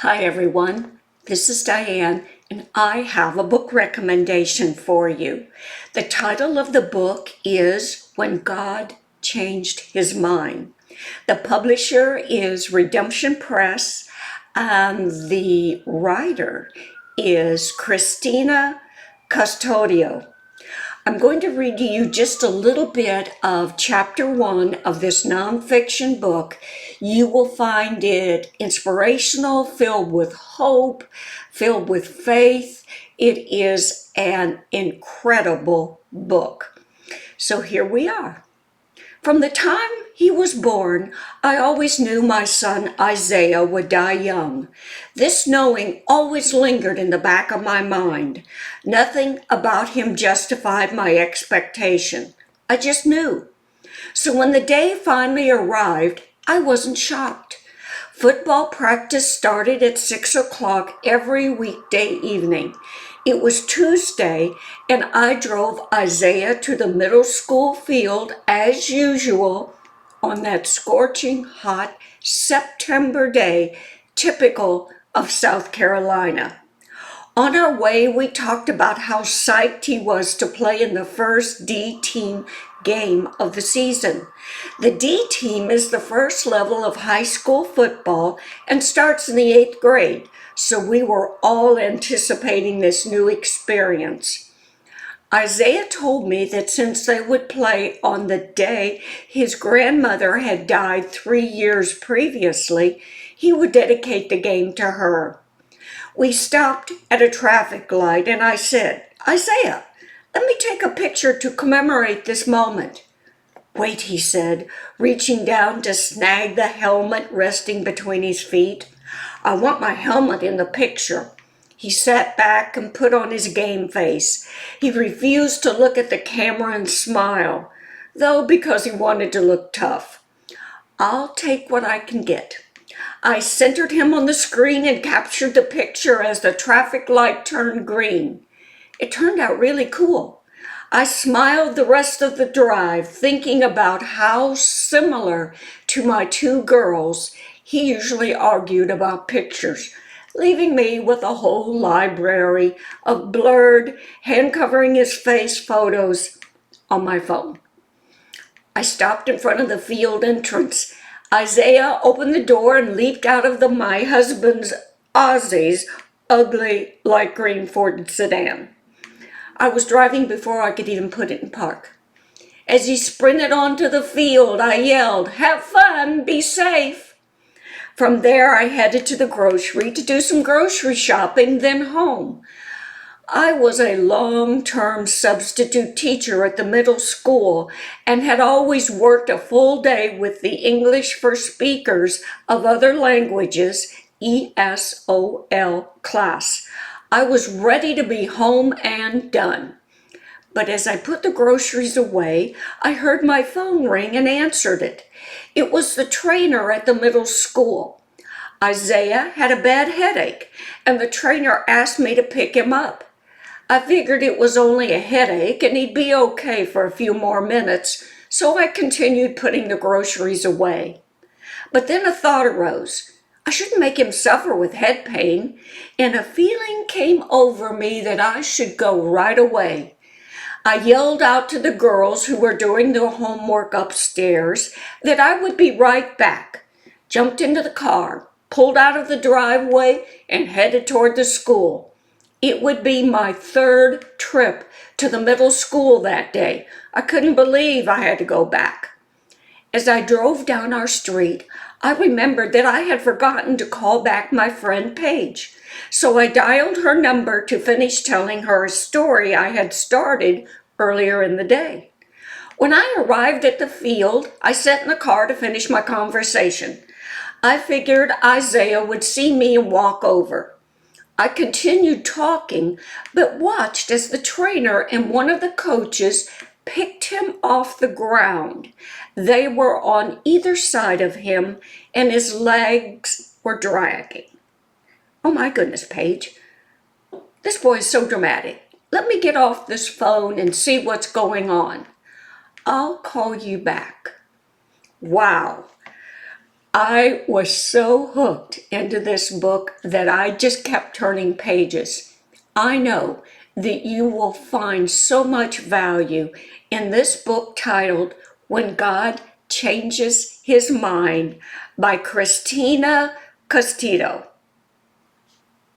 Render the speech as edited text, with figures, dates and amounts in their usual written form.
Hi everyone, this is DiAnn and I have a book recommendation for you. The title of the book is When God Changed His Mind. The publisher is Redemption Press and the writer is Christina Custodio. I'm going to read to you just a little bit of chapter 1 of this nonfiction book. You will find it inspirational, filled with hope, filled with faith. It is an incredible book. So here we are. From the time he was born, I always knew my son Isaiah would die young. This knowing always lingered in the back of my mind. Nothing about him justified my expectation. I just knew. So when the day finally arrived, I wasn't shocked. Football practice started at 6 o'clock every weekday evening. It was Tuesday, and I drove Isaiah to the middle school field as usual on that scorching hot September day, typical of South Carolina. On our way, we talked about how psyched he was to play in the first D team game of the season. The D team is the first level of high school football and starts in the 8th grade, so we were all anticipating this new experience. Isaiah told me that since they would play on the day his grandmother had died 3 years previously, he would dedicate the game to her. We stopped at a traffic light and I said, "Isaiah, let me take a picture to commemorate this moment." "Wait," he said, reaching down to snag the helmet resting between his feet. "I want my helmet in the picture." He sat back and put on his game face. He refused to look at the camera and smile, though because he wanted to look tough. "I'll take what I can get." I centered him on the screen and captured the picture as the traffic light turned green. It turned out really cool. I smiled the rest of the drive, thinking about how similar to my 2 girls he usually argued about pictures, leaving me with a whole library of blurred, hand-covering-his-face photos on my phone. I stopped in front of the field entrance. Isaiah opened the door and leaped out of my husband's Ozzy's ugly light green Ford sedan. I was driving before I could even put it in park. As he sprinted onto the field, I yelled, "Have fun, be safe." From there, I headed to the grocery to do some grocery shopping, then home. I was a long-term substitute teacher at the middle school and had always worked a full day with the English for Speakers of Other Languages, ESOL class. I was ready to be home and done. But as I put the groceries away, I heard my phone ring and answered it. It was the trainer at the middle school. Isaiah had a bad headache, and the trainer asked me to pick him up. I figured it was only a headache and he'd be okay for a few more minutes, so I continued putting the groceries away. But then a thought arose. I shouldn't make him suffer with head pain, and a feeling came over me that I should go right away. I yelled out to the girls who were doing their homework upstairs that I would be right back, jumped into the car, pulled out of the driveway, and headed toward the school. It would be my 3rd trip to the middle school that day. I couldn't believe I had to go back. As I drove down our street, I remembered that I had forgotten to call back my friend Paige. So I dialed her number to finish telling her a story I had started earlier in the day. When I arrived at the field, I sat in the car to finish my conversation. I figured Isaiah would see me and walk over. I continued talking, but watched as the trainer and one of the coaches picked him off the ground. They were on either side of him, and his legs were dragging. "Oh my goodness, Paige, this boy is so dramatic. Let me get off this phone and see what's going on. I'll call you back." Wow. I was so hooked into this book that I just kept turning pages. I know that you will find so much value in this book titled When God Changes His Mind by Christina Custodio.